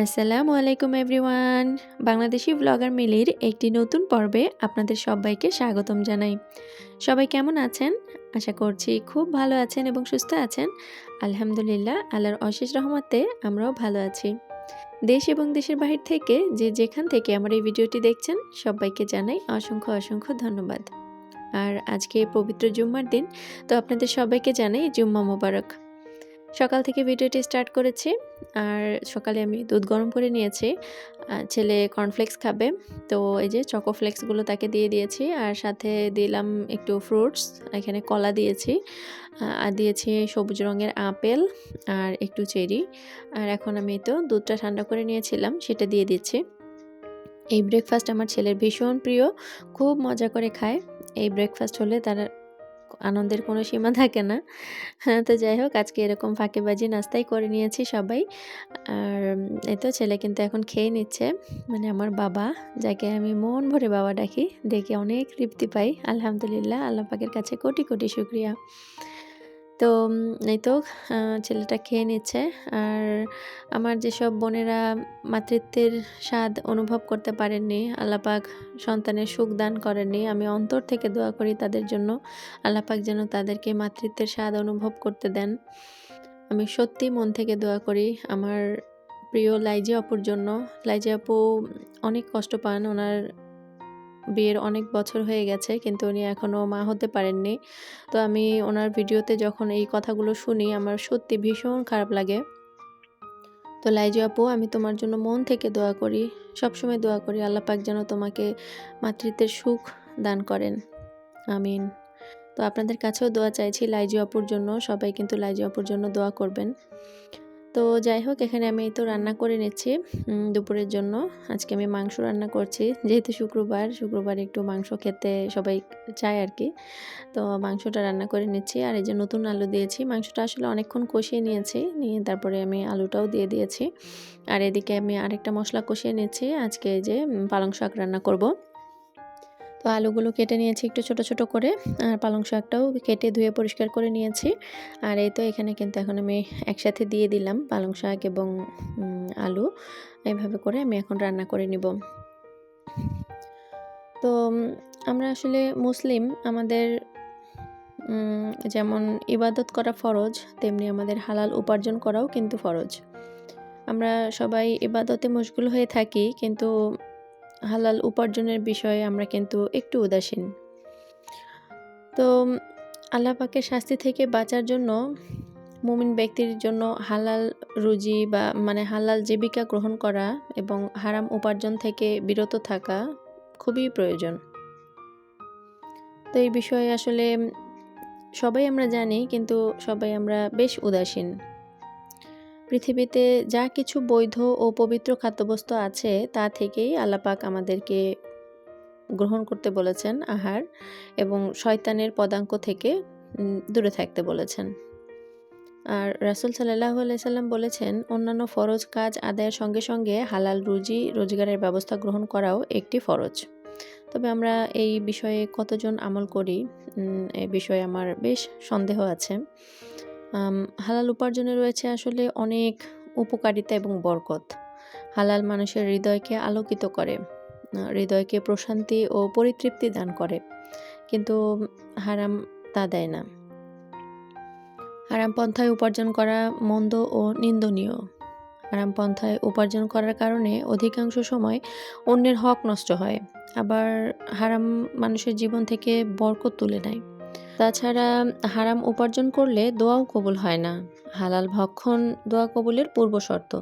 আসসালামু আলাইকুম everyone. Bangladeshi blogger মিলির একটি নতুন পর্বে আপনাদের সবাইকে স্বাগতম জানাই। সবাই কেমন আছেন? আশা করছি খুব ভালো আছেন এবং সুস্থ আছেন। আলহামদুলিল্লাহ, আল্লাহর অশেষ রহমতে আমরাও ভালো আছি। দেশ এবং দেশের বাহির থেকে যে যেখান থেকে আমার এই ভিডিওটি দেখছেন সবাইকে জানাই অসংখ্য ধন্যবাদ। আর আজকে পবিত্র জুম্মার দিন, তো আপনাদের সবাইকে জানাই জুম্মা মোবারক। সকাল থেকে ভিডিওটি স্টার্ট করেছি। আর সকালে আমি দুধ গরম করে নিয়েছি। ছেলে কর্নফ্লেক্স খাবে, তো এই যে চকো ফ্লেক্সগুলো তাকে দিয়ে দিয়েছি। আর সাথে দিলাম একটু ফ্রুটস, এখানে কলা দিয়েছি, আর দিয়েছি সবুজ রঙের আপেল আর একটু চেরি। আর এখন আমি তো দুধটা ঠান্ডা করে নিয়েছিলাম, সেটা দিয়ে দিচ্ছি। এই ব্রেকফাস্ট আমার ছেলের ভীষণ প্রিয়, খুব মজা করে খায়। এই ব্রেকফাস্ট হলে তার আনন্দের কোনো সীমা থাকে না। হ্যাঁ, তো যাই হোক, আজকে এরকম ফাঁকিবাজি নাস্তাই করে নিয়েছি সবাই। আর এই তো ছেলে কিন্তু এখন খেয়ে নিচ্ছে, মানে আমার বাবা, যাকে আমি মন ভরে বাবা ডাকি, দেখে অনেক তৃপ্তি পাই। আলহামদুলিল্লাহ, আল্লাহ পাকের কাছে কোটি কোটি শুকরিয়া। তো এই তো ছেলেটা খেয়ে নিচ্ছে। আর আমার যেসব বোনেরা মাতৃত্বের স্বাদ অনুভব করতে পারেননি, আল্লাহ পাক সন্তানের সুখ দান করেননি, আমি অন্তর থেকে দোয়া করি তাদের জন্য, আল্লাহ পাক যেন তাদেরকে মাতৃত্বের স্বাদ অনুভব করতে দেন। আমি সত্যি মন থেকে দোয়া করি আমার প্রিয় লাইজি আপুর জন্য। লাইজি আপু অনেক কষ্ট পান, ওনার বিয়ের অনেক বছর হয়ে গেছে কিন্তু উনি এখনও মা হতে পারেননি। তো আমি ওনার ভিডিওতে যখন এই কথাগুলো শুনি আমার সত্যি ভীষণ খারাপ লাগে। তো লাইজু আপু, আমি তোমার জন্য মন থেকে দোয়া করি, সবসময় দোয়া করি আল্লাহ পাক যেন তোমাকে মাতৃত্বের সুখ দান করেন, আমিন। তো আপনাদের কাছেও দোয়া চাইছি লাইজু আপুর জন্য, সবাই কিন্তু লাইজু আপুর জন্য দোয়া করবেন। তো যাই হোক, এখানে আমি তো রান্না করে নিচ্ছি দুপুরের জন্য। আজকে আমি মাংস রান্না করছি, যেহেতু শুক্রবার একটু মাংস খেতে সবাই চায় আর কি। তো মাংসটা রান্না করে নিচ্ছি। আর এই যে নতুন আলু দিয়েছি, মাংসটা আসলে অনেকক্ষণ কষিয়ে নিয়েছি, নিয়ে তারপরে আমি আলুটাও দিয়ে দিয়েছি। আর এদিকে আমি আরেকটা মশলা কষিয়ে নিচ্ছি। আজকে এই যে পালং শাক রান্না করব। তো আলুগুলো কেটে নিয়েছি একটু ছোট ছোট করে, আর পালং শাকটাও কেটে ধুয়ে পরিষ্কার করে নিয়েছি। আর এই তো এখানে কিন্তু এখন আমি একসাথে দিয়ে দিলাম পালং শাক এবং আলু, এইভাবে করে আমি এখন রান্না করে নিব। তো আমরা আসলে মুসলিম, আমাদের যেমন ইবাদত করা ফরজ, তেমনি আমাদের হালাল উপার্জন করাও কিন্তু ফরজ। আমরা সবাই ইবাদতে মশগুল হয়ে থাকি, কিন্তু হালাল উপার্জনের বিষয়ে আমরা কিন্তু একটু উদাসীন। তো আল্লাহ পাকের শাস্তি থেকে বাঁচার জন্য মুমিন ব্যক্তির জন্য হালাল রুজি বা মানে হালাল জীবিকা গ্রহণ করা এবং হারাম উপার্জন থেকে বিরত থাকা খুবই প্রয়োজন। তো এই বিষয়ে আসলে সবাই আমরা জানি, কিন্তু সবাই আমরা বেশ উদাসীন। পৃথিবীতে যা কিছু বৈধ ও পবিত্র খাদ্যবস্তু আছে তা থেকেই আল্লাহ পাক আমাদেরকে গ্রহণ করতে বলেছেন আহার, এবং শয়তানের পদাঙ্ক থেকে দূরে থাকতে বলেছেন। আর রাসূল সাল্লাল্লাহু আলাইহি সাল্লাম বলেছেন, অন্যান্য ফরজ কাজ আদায়ের সঙ্গে সঙ্গে হালাল রুজি রোজগারের ব্যবস্থা গ্রহণ করাও একটি ফরজ। তবে আমরা এই বিষয়ে কতজন আমল করি, এ বিষয়ে আমার বেশ সন্দেহ আছে। হালাল উপার্জনে রয়েছে আসলে অনেক উপকারিতা এবং বরকত। হালাল মানুষের হৃদয়কে আলোকিত করে, হৃদয়কে প্রশান্তি ও পরিতৃপ্তি দান করে, কিন্তু হারাম তা দেয় না। হারাম পন্থায় উপার্জন করা মন্দ ও নিন্দনীয়। হারাম পন্থায় উপার্জন করার কারণে অধিকাংশ সময় অন্যের হক নষ্ট হয়, আবার হারাম মানুষের জীবন থেকে বরকত তুলে নেয়। তাছাড়া হারাম উপার্জন করলে দোয়াও কবুল হয় না। হালাল ভক্ষণ দোয়া কবুলের পূর্ব শর্ত।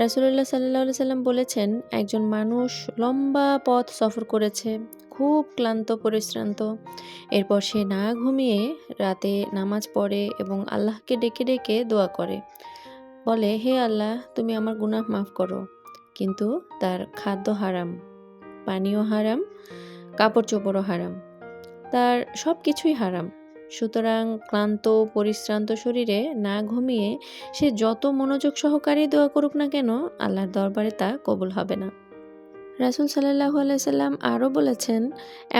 রাসূলুল্লাহ সাল্লাল্লাহু আলাইহি সাল্লাম বলেছেন, একজন মানুষ লম্বা পথ সফর করেছে, খুব ক্লান্ত পরিশ্রান্ত, এরপর সে না ঘুমিয়ে রাতে নামাজ পড়ে এবং আল্লাহকে ডেকে ডেকে দোয়া করে, বলে, হে আল্লাহ, তুমি আমার গুনাহ মাফ করো, কিন্তু তার খাদ্য হারাম, পানীয় হারাম, কাপড় চোপড়ও হারাম, তার সব কিছুই হারাম। সুতরাং ক্লান্ত পরিশ্রান্ত শরীরে না ঘুমিয়ে সে যত মনোযোগ সহকারে দোয়া করুক না কেন, আল্লাহর দরবারে তা কবুল হবে না। রাসূল সাল্লাল্লাহু আলাইহি সাল্লাম আরও বলেছেন,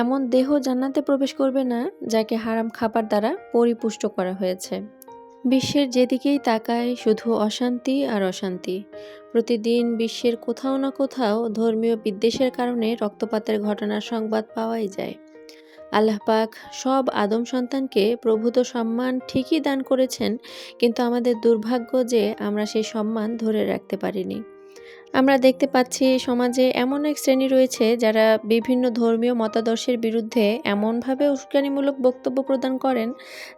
এমন দেহ জান্নাতে প্রবেশ করবে না যাকে হারাম খাবার দ্বারা পরিপুষ্ট করা হয়েছে। বিশ্বের যেদিকেই তাকাই শুধু অশান্তি আর অশান্তি। প্রতিদিন বিশ্বের কোথাও না কোথাও ধর্মীয় বিদ্বেষের কারণে রক্তপাতের ঘটনার সংবাদ পাওয়াই যায়। আল্লাহ পাক সব আদম সন্তানকে প্রভূত সম্মান ঠিকই দান করেছেন, কিন্তু আমাদের দুর্ভাগ্য যে আমরা সেই সম্মান ধরে রাখতে পারিনি। আমরা দেখতে পাচ্ছি সমাজে এমন এক শ্রেণী রয়েছে যারা বিভিন্ন ধর্মীয় মতাদর্শের বিরুদ্ধে এমনভাবে উস্কানিমূলক বক্তব্য প্রদান করেন,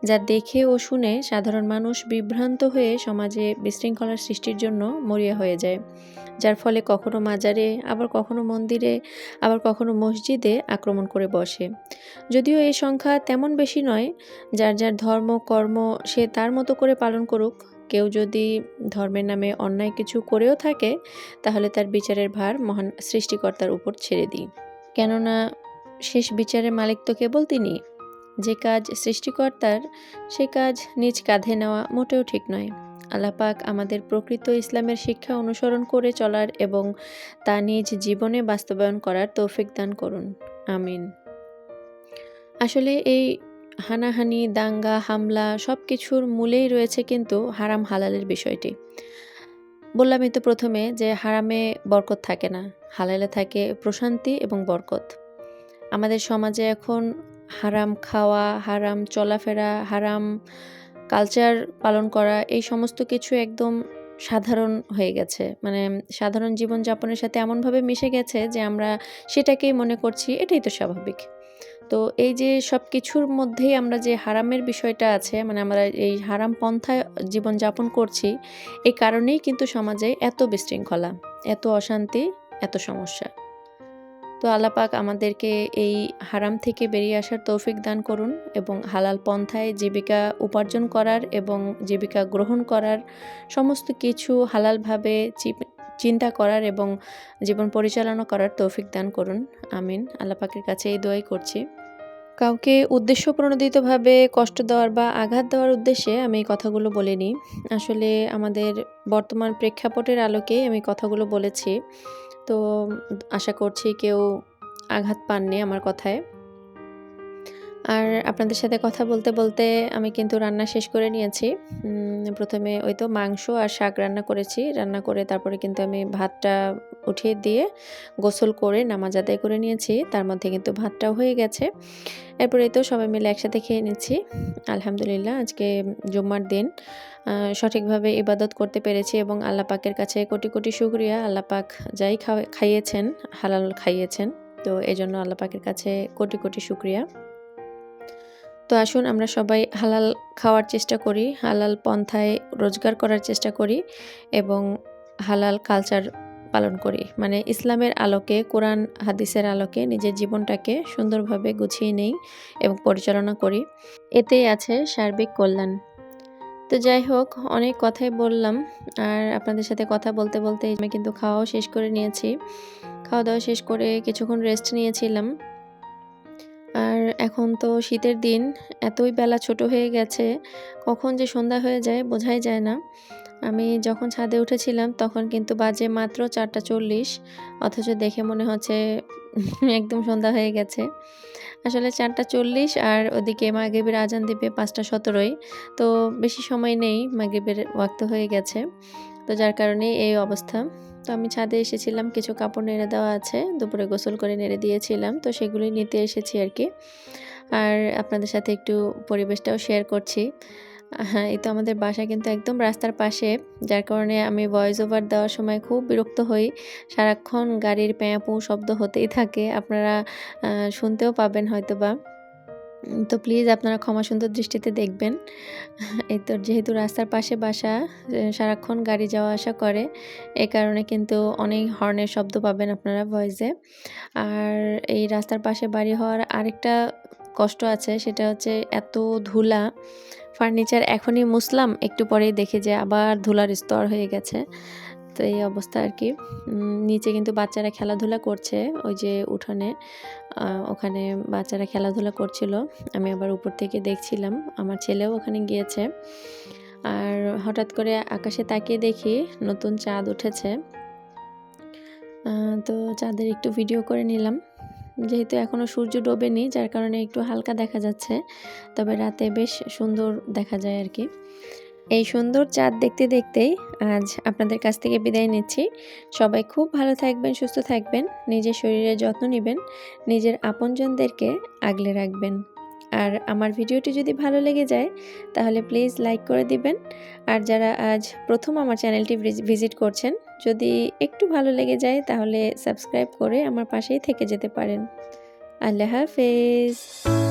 যা দেখে ও শুনে সাধারণ মানুষ বিভ্রান্ত হয়ে সমাজে বিশৃঙ্খলার সৃষ্টির জন্য মরিয়া হয়ে যায়, যার ফলে কখনো মাজারে, আবার কখনো মন্দিরে, আবার কখনো মসজিদে আক্রমণ করে বসে। যদিও এই সংখ্যা তেমন বেশি নয়, যার যার ধর্ম কর্ম সে তার মতো করে পালন করুক। কেউ যদি ধর্মের নামে অন্যায় কিছু করেও থাকে, তাহলে তার বিচারের ভার মহান সৃষ্টিকর্তার উপর ছেড়ে দিই, কেননা শেষ বিচারের মালিক তো কেবল তিনি। যে কাজ সৃষ্টিকর্তার, সে কাজ নিজ কাঁধে নেওয়া মোটেও ঠিক নয়। আল্লাহ পাক আমাদের প্রকৃত ইসলামের শিক্ষা অনুসরণ করে চলার এবং তা নিজ জীবনে বাস্তবায়ন করার তৌফিক দান করুন, আমিন। আসলে এই হানাহানি, দাঙ্গা, হামলা সব কিছুর মূলেই রয়েছে কিন্তু হারাম হালালের বিষয়টি। বললামই তো প্রথমে যে হারামে বরকত থাকে না, হালালে থাকে প্রশান্তি এবং বরকত। আমাদের সমাজে এখন হারাম খাওয়া, হারাম চলাফেরা, হারাম কালচার পালন করা, এই সমস্ত কিছু একদম সাধারণ হয়ে গেছে। মানে সাধারণ জীবনযাপনের সাথে এমনভাবে মিশে গেছে যে আমরা সেটাকেই মনে করছি এটাই তো স্বাভাবিক। তো এই যে সব কিছুর মধ্যেই আমরা যে হারামের বিষয়টা আছে, মানে আমরা এই হারাম পন্থায় জীবনযাপন করছি, এই কারণেই কিন্তু সমাজে এত বিশৃঙ্খলা, এত অশান্তি, এত সমস্যা। তো আল্লাহ পাক আমাদেরকে এই হারাম থেকে বেরিয়ে আসার তৌফিক দান করুন এবং হালাল পন্থায় জীবিকা উপার্জন করার এবং জীবিকা গ্রহণ করার, সমস্ত কিছু হালালভাবে চিন্তা করার এবং জীবন পরিচালনা করার তৌফিক দান করুন, আমিন। আল্লাহ পাকের কাছে এই দোয়াই করছি। কাউকে উদ্দেশ্যপ্রণোদিতভাবে কষ্ট দেওয়ার বা আঘাত দেওয়ার উদ্দেশ্যে আমি এই কথাগুলো বলিনি। আসলে আমাদের বর্তমান প্রেক্ষাপটের আলোকেই আমি কথাগুলো বলেছি। তো আশা করছি কেউ আঘাত পাননি আমার কথায়। আর আপনাদের সাথে কথা বলতে বলতে আমি কিন্তু রান্না শেষ করে নিয়েছি। প্রথমে ওই তো মাংস আর শাক রান্না করেছি। রান্না করে তারপরে কিন্তু আমি ভাতটা উঠিয়ে দিয়ে গোসল করে নামাজ আদায় করে নিয়েছি। তার মধ্যে কিন্তু ভাতটাও হয়ে গেছে। এরপরে তো সবাই মিলে একসাথে খেয়ে নিচ্ছি। আলহামদুলিল্লাহ, আজকে জুম্মার দিন সঠিকভাবে ইবাদত করতে পেরেছি এবং আল্লাহ পাকের কাছে কোটি কোটি শুকরিয়া। আল্লাহ পাক যাই খাইয়েছেন, হালাল খাইয়েছেন। তো এজন্য আল্লাহ পাকের কাছে কোটি কোটি শুকরিয়া। তো আসুন আমরা সবাই হালাল খাওয়ার চেষ্টা করি, হালাল পন্থায় রোজগার করার চেষ্টা করি এবং হালাল কালচার পালন করি। মানে ইসলামের আলোকে, কোরআন হাদিসের আলোকে নিজের জীবনটাকে সুন্দরভাবে গুছিয়ে নেই এবং পরিচালনা করি। এতেই আছে সার্বিক কল্যাণ। তো যাই হোক, অনেক কথাই বললাম। আর আপনাদের সাথে কথা বলতে বলতে আমি কিন্তু খাওয়াও শেষ করে নিয়েছি। খাওয়া দাওয়া শেষ করে কিছুক্ষণ রেস্ট নিয়েছিলাম। আর এখন তো শীতের দিন, এতই বেলা ছোট হয়ে গেছে, কখন যে সন্ধ্যা হয়ে যায় বোঝাই যায় না। আমি যখন ছাদে উঠেছিলাম তখন কিন্তু বাজে মাত্র 4:40, অথচ দেখে মনে হচ্ছে একদম সন্ধ্যা হয়ে গেছে। আসলে 4:40 আর ওদিকে মাগরিবের আজান দিবে 5:17। তো বেশি সময় নেই, মাগরিবের ওয়াক্ত হয়ে গেছে। তো যার কারণে এই অবস্থা। তো আমি ছাদে এসেছিলাম, কিছু কাপড় নেড়ে দেওয়া আছে, দুপুরে গোসল করে নেড়ে দিয়েছিলাম, তো সেগুলোই নিতে এসেছি আর কি। আর আপনাদের সাথে একটু পরিবেশটাও শেয়ার করছি। হ্যাঁ, এই তো আমাদের বাসা কিন্তু একদম রাস্তার পাশে, যার কারণে আমি ভয়েস ওভার দেওয়ার সময় খুব বিরক্ত হই। সারাক্ষণ গাড়ির প্যাঁ-পু শব্দ হতেই থাকে, আপনারা শুনতেও পাবেন হয়তোবা। তো প্লিজ আপনারা ক্ষমা সুন্দর দৃষ্টিতে দেখবেন। এই তো যেহেতু রাস্তার পাশে বাসা, সারাক্ষণ গাড়ি যাওয়া আসা করে, এ কারণে কিন্তু অনেক হর্নের শব্দ পাবেন আপনারা ভয়েসে। আর এই রাস্তার পাশে বাড়ি হওয়ার আরেকটা কষ্ট আছে, সেটা হচ্ছে এত ধুলা। ফার্নিচার এখনই মুছলাম, একটু পরেই দেখি যে আবার ধুলার স্তর হয়ে গেছে। তো এই অবস্থা আর কি। নিচে কিন্তু বাচ্চারা খেলাধুলা করছে, ওই যে উঠানে, ওখানে বাচ্চারা খেলাধুলা করছিল। আমি আবার উপর থেকে দেখছিলাম, আমার ছেলেও ওখানে গিয়েছে। আর হঠাৎ করে আকাশে তাকিয়ে দেখি নতুন চাঁদ উঠেছে। তো চাঁদের একটু ভিডিও করে নিলাম। যেহেতু এখনও সূর্য ডোবেনি, যার কারণে একটু হালকা দেখা যাচ্ছে, তবে রাতে বেশ সুন্দর দেখা যায় আর কি। এই সুন্দর চাঁদ দেখতে দেখতেই আজ আপনাদের কাছ থেকে বিদায় নিচ্ছি। সবাই খুব ভালো থাকবেন, সুস্থ থাকবেন, নিজের শরীরের যত্ন নিবেন, নিজের আপনজনদেরকে আগলে রাখবেন। আর আমার ভিডিওটি যদি ভালো লেগে যায় তাহলে প্লিজ লাইক করে দিবেন। আর যারা আজ প্রথম আমার চ্যানেলটি ভিজিট করছেন, যদি একটু ভালো লেগে যায় তাহলে সাবস্ক্রাইব করে আমার পাশেই থেকে যেতে পারেন। আল্লাহ হাফেজ।